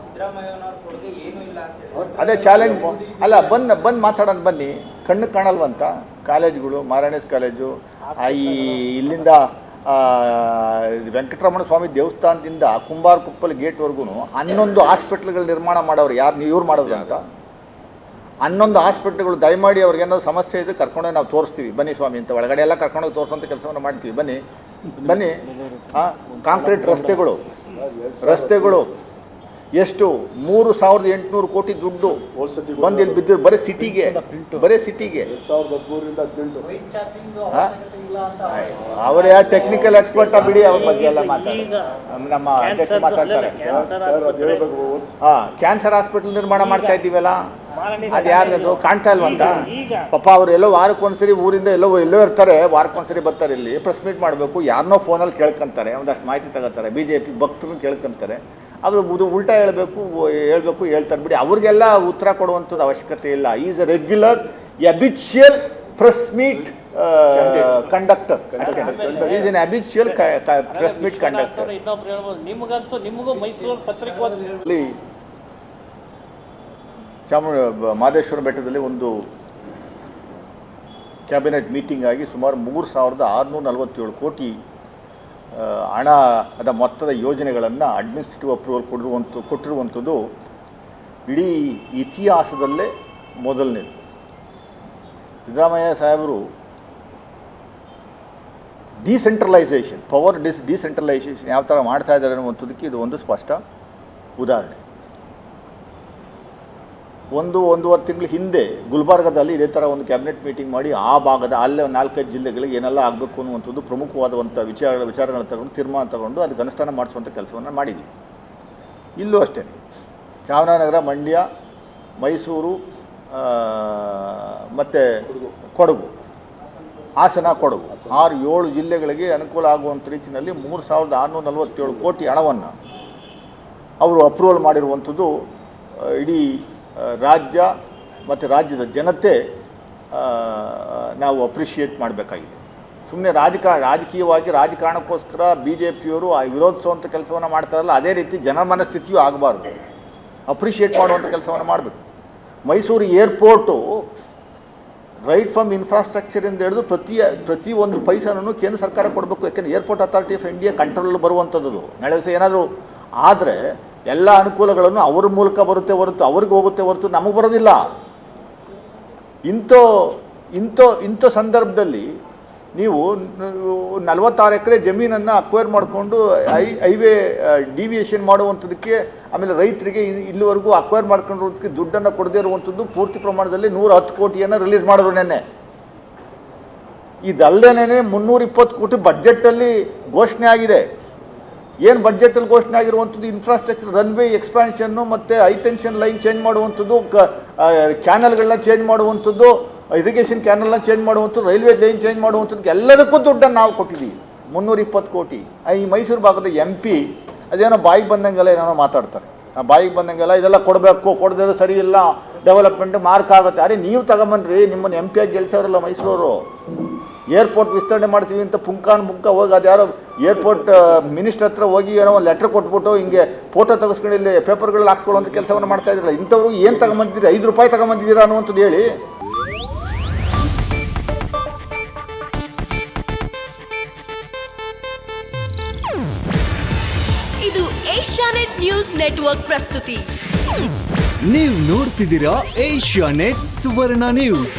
ಸಿದ್ದರಾಮಯ್ಯನವರ ಕೊಡುಗೆ ಏನೂ ಇಲ್ಲ ಅಂತ ಹೇಳಿ ಅದೇ ಚಾಲೆಂಜ್. ಅಲ್ಲ, ಬಂದು ಮಾತಾಡೋಣ ಬನ್ನಿ. ಕಣ್ಣು ಕಾಣಲ್ವಂತ ಕಾಲೇಜುಗಳು, ಮಾರಾಣಿಸ್ ಕಾಲೇಜು, ಈ ಇಲ್ಲಿಂದ ವೆಂಕಟರಮಣ ಸ್ವಾಮಿ ದೇವಸ್ಥಾನದಿಂದ ಕುಂಬಾರಕೊಪ್ಪಲ್ ಗೇಟ್ವರೆಗೂ 11 ಹಾಸ್ಪಿಟ್ಲ್ಗಳು ನಿರ್ಮಾಣ ಮಾಡೋರು ಯಾರು? ಇವ್ರು ಮಾಡೋದು ಅಂತ 11 ಹಾಸ್ಪಿಟ್ಲ್ಗಳು. ದಯಮಾಡಿ ಅವ್ರಿಗೇನಾದ್ರು ಸಮಸ್ಯೆ ಇದೆ ಕರ್ಕೊಂಡೋಗಿ ನಾವು ತೋರಿಸ್ತೀವಿ, ಬನ್ನಿ ಸ್ವಾಮಿ ಅಂತ. ಒಳಗಡೆ ಎಲ್ಲ ಕರ್ಕೊಂಡೋಗಿ ತೋರಿಸೋಂಥ ಕೆಲಸವನ್ನು ಮಾಡ್ತೀವಿ, ಬನ್ನಿ. ಕಾಂಕ್ರೀಟ್ ರಸ್ತೆಗಳು ಎಷ್ಟು 3800 ಕೋಟಿ ದುಡ್ಡು ಬಂದು ಇಲ್ಲಿ ಬಿದ್ದರು ಬರೀ ಸಿಟಿಗೆ. ಅವರೇ ಟೆಕ್ನಿಕಲ್ ಎಕ್ಸ್ಪರ್ಟ್ ಬಿಡಿ, ಅವ್ರ ಬಗ್ಗೆ ಎಲ್ಲ ನಮ್ಮ ಅಧ್ಯಕ್ಷ ಮಾತಾಡ್ತಾರೆ. ಕ್ಯಾನ್ಸರ್ ಹಾಸ್ಪಿಟಲ್ ನಿರ್ಮಾಣ ಮಾಡ್ತಾ ಇದ್ದೀವಲ್ಲ, ಅದು ಯಾರ್ದು ಕಾಣ್ತಾ ಇಲ್ವಂತ? ಪಾಪ ಅವರು ಎಲ್ಲೋ ವಾರಕ್ಕೊಂದ್ಸರಿ ಊರಿಂದ ಎಲ್ಲೋ ಇರ್ತಾರೆ, ವಾರಕ್ಕೊಂದ್ಸರಿ ಬರ್ತಾರೆ, ಇಲ್ಲಿ ಪ್ರೆಸ್ ಮೀಟ್ ಮಾಡಬೇಕು, ಯಾರನ್ನೋ ಫೋನಲ್ಲಿ ಕೇಳ್ಕೊಂತಾರೆ, ಒಂದಷ್ಟು ಮಾಹಿತಿ ತಗೋತಾರೆ, BJP ಭಕ್ತರನ್ನು ಕೇಳ್ಕೊಂತಾರೆ. ಅದು ಉಲ್ಟಾ ಹೇಳ್ತಾರೆ ಬಿಡಿ. ಅವ್ರಿಗೆಲ್ಲ ಉತ್ತರ ಕೊಡುವಂಥದ್ದು ಅವಶ್ಯಕತೆ ಇಲ್ಲ. Is A regular habitual press meet conductor. He is an habitual press meet conductor. ನಿಮಗೂ ಮೈಸೂರು ಪತ್ರಿಕೋದ್ಯಮದಲ್ಲಿ ಮಹದೇಶ್ವರ ಬೆಟ್ಟದಲ್ಲಿ ಒಂದು ಕ್ಯಾಬಿನೆಟ್ ಮೀಟಿಂಗ್ ಆಗಿ ಸುಮಾರು 3647 ಕೋಟಿ ಹಣದ ಮೊತ್ತದ ಯೋಜನೆಗಳನ್ನು ಅಡ್ಮಿನಿಸ್ಟ್ರೇಟಿವ್ ಅಪ್ರೂವಲ್ ಕೊಟ್ಟಿರುವಂಥದ್ದು ಇಡೀ ಇತಿಹಾಸದಲ್ಲೇ ಮೊದಲನೇದು. ಸಿದ್ದರಾಮಯ್ಯ ಸಾಹೇಬರು ಡಿಸೆಂಟ್ರಲೈಸೇಷನ್, ಪವರ್ ಡಿಸೆಂಟ್ರಲೈಸೇಷನ್ ಯಾವ ಥರ ಮಾಡ್ತಾ ಇದ್ದಾರೆ ಅನ್ನುವಂಥದ್ದಕ್ಕೆ ಇದು ಒಂದು ಸ್ಪಷ್ಟ ಉದಾಹರಣೆ. 1-1.5 ತಿಂಗಳ ಹಿಂದೆ ಗುಲ್ಬರ್ಗದಲ್ಲಿ ಇದೇ ಥರ ಒಂದು ಕ್ಯಾಬಿನೆಟ್ ಮೀಟಿಂಗ್ ಮಾಡಿ ಆ ಭಾಗದ ಅಲ್ಲೇ 4-5 ಜಿಲ್ಲೆಗಳಿಗೆ ಏನೆಲ್ಲ ಆಗಬೇಕು ಅನ್ನುವಂಥದ್ದು ಪ್ರಮುಖವಾದಂಥ ವಿಚಾರಗಳನ್ನ ತಗೊಂಡು ತೀರ್ಮಾನ ತಗೊಂಡು ಅದಕ್ಕೆ ಅನುಷ್ಠಾನ ಮಾಡಿಸುವಂಥ ಕೆಲಸವನ್ನು ಮಾಡಿದ್ವಿ. ಇಲ್ಲೂ ಅಷ್ಟೇ ಚಾಮರಾಜನಗರ, ಮಂಡ್ಯ, ಮೈಸೂರು ಮತ್ತು ಕೊಡಗು, ಹಾಸನ, ಕೊಡಗು 6-7 ಜಿಲ್ಲೆಗಳಿಗೆ ಅನುಕೂಲ ಆಗುವಂಥ ರೀತಿಯಲ್ಲಿ 3647 ಕೋಟಿ ಹಣವನ್ನು ಅವರು ಅಪ್ರೂವಲ್ ಮಾಡಿರುವಂಥದ್ದು ಇಡೀ ರಾಜ್ಯ ಮತ್ತು ರಾಜ್ಯದ ಜನತೆ ನಾವು ಅಪ್ರಿಷಿಯೇಟ್ ಮಾಡಬೇಕಾಗಿದೆ. ಸುಮ್ಮನೆ ರಾಜಕೀಯವಾಗಿ ರಾಜಕಾರಣಕ್ಕೋಸ್ಕರ BJPಯವರು ವಿರೋಧಿಸುವಂಥ ಕೆಲಸವನ್ನು ಮಾಡ್ತಾರಲ್ಲ, ಅದೇ ರೀತಿ ಜನ ಮನಸ್ಥಿತಿಯೂ ಆಗಬಾರ್ದು. ಅಪ್ರಿಷಿಯೇಟ್ ಮಾಡುವಂಥ ಕೆಲಸವನ್ನು ಮಾಡಬೇಕು. ಮೈಸೂರು ಏರ್ಪೋರ್ಟು ರೈಟ್ ಫ್ರಮ್ ಇನ್ಫ್ರಾಸ್ಟ್ರಕ್ಚರಿಂದ ಹಿಡಿದು ಪ್ರತಿ ಒಂದು ಪೈಸನೂ ಕೇಂದ್ರ ಸರ್ಕಾರ ಕೊಡಬೇಕು. ಯಾಕೆಂದರೆ airport authority of India control ಬರುವಂಥದ್ದು. ನಾಳೆ ದಿವಸ ಏನಾದರೂ ಆದರೆ ಎಲ್ಲ ಅನುಕೂಲಗಳನ್ನು ಅವ್ರ ಮೂಲಕ ಬರುತ್ತೆ ಹೊರತು ಅವ್ರಿಗೆ ಹೋಗುತ್ತೆ ಹೊರತು ನಮಗೆ ಬರೋದಿಲ್ಲ. ಇಂಥ ಸಂದರ್ಭದಲ್ಲಿ ನೀವು 46 ಎಕರೆ ಜಮೀನನ್ನು ಅಕ್ವೈರ್ ಮಾಡಿಕೊಂಡು ಹೈವೇ ಡಿವಿಯೇಷನ್ ಮಾಡುವಂಥದ್ದಕ್ಕೆ, ಆಮೇಲೆ ರೈತರಿಗೆ ಇಲ್ಲಿವರೆಗೂ ಅಕ್ವೈರ್ ಮಾಡ್ಕೊಂಡಿರೋದಕ್ಕೆ ದುಡ್ಡನ್ನು ಕೊಡದೇ ಇರುವಂಥದ್ದು ಪೂರ್ತಿ ಪ್ರಮಾಣದಲ್ಲಿ 110 ಕೋಟಿಯನ್ನು ರಿಲೀಸ್ ಮಾಡಿದ್ರು ನೆನ್ನೆ. ಇದಲ್ಲದೇನೆ 320 ಕೋಟಿ ಬಡ್ಜೆಟಲ್ಲಿ ಘೋಷಣೆ ಆಗಿದೆ. ಏನು ಬಡ್ಜೆಟಲ್ಲಿ ಘೋಷಣೆ ಆಗಿರುವಂಥದ್ದು ಇನ್ಫ್ರಾಸ್ಟ್ರಕ್ಚರ್, ರನ್ವೇ ಎಕ್ಸ್ಪಾನ್ಷನ್ನು ಮತ್ತು ಹೈಟೆನ್ಷನ್ ಲೈನ್ ಚೇಂಜ್ ಮಾಡುವಂಥದ್ದು, ಕ್ಯಾನಲ್ಗಳನ್ನ ಚೇಂಜ್ ಮಾಡುವಂಥದ್ದು, ಇರಿಗೇಷನ್ ಕ್ಯಾನಲ್ನ ಚೇಂಜ್ ಮಾಡುವಂಥದ್ದು, ರೈಲ್ವೆ ಲೈನ್ ಚೇಂಜ್ ಮಾಡುವಂಥದ್ದು, ಎಲ್ಲದಕ್ಕೂ ದುಡ್ಡನ್ನು ನಾವು ಕೊಟ್ಟಿದ್ದೀವಿ 320 ಕೋಟಿ. ಈ ಮೈಸೂರು ಭಾಗದ MP ಅದೇನೋ ಬಾಯಿಗೆ ಬಂದಂಗೆಲ್ಲ ಏನೋ ಮಾತಾಡ್ತಾರೆ. ಬಾಯಿಗೆ ಬಂದಂಗೆಲ್ಲ ಇದೆಲ್ಲ ಕೊಡಬೇಕು, ಕೊಡದಿರೋ ಸರಿ ಇಲ್ಲ, ಡೆವಲಪ್ಮೆಂಟ್ ಮಾರ್ಕ್ ಆಗುತ್ತೆ. ಅರೆ ನೀವು ತಗೊಂಬನ್ರಿ, ನಿಮ್ಮನ್ನು MP ಆಗಿ ಗೆಲ್ಸೋರಲ್ಲ ಮೈಸೂರವರು. ಏರ್ಪೋರ್ಟ್ ವಿಸ್ತರಣೆ ಮಾಡ್ತೀವಿ ಅಂತ ಪುಂಕ ಹೋಗಿ ಅದು ಯಾರೋ ಏರ್ಪೋರ್ಟ್ ಮಿನಿಸ್ಟರ್ ಹತ್ರ ಹೋಗಿ ಏನೋ ಒಂದು ಲೆಟ್ರ್ ಕೊಟ್ಬಿಟ್ಟು ಹಿಂಗೆ ಫೋಟೋ ತೆಗೆಸ್ಕೊಂಡು ಇಲ್ಲಿ ಪೇಪರ್ಗಳಲ್ಲಿ ಹಾಕ್ಸ್ಕೊಳ್ಳೋಂಥ ಕೆಲಸವನ್ನು ಮಾಡ್ತಾ ಇದ್ರಲ್ಲ. ಇಂಥವ್ರು ಏನು ತಗೊಂಬಂದಿದ್ದೀರಿ, 5 ರೂಪಾಯಿ ತಗೊಂಬಂದಿದ್ದೀರಾ ಅನ್ನುವಂಥದ್ದು ಹೇಳಿ. ಇದು ಏಷ್ಯಾನೆಟ್ ನ್ಯೂಸ್ ನೆಟ್ವರ್ಕ್ ಪ್ರಸ್ತುತಿ. ನೀವು ನೋಡ್ತಿದ್ದೀರಾ ಏಷ್ಯಾನೆಟ್ ಸುವರ್ಣ ನ್ಯೂಸ್.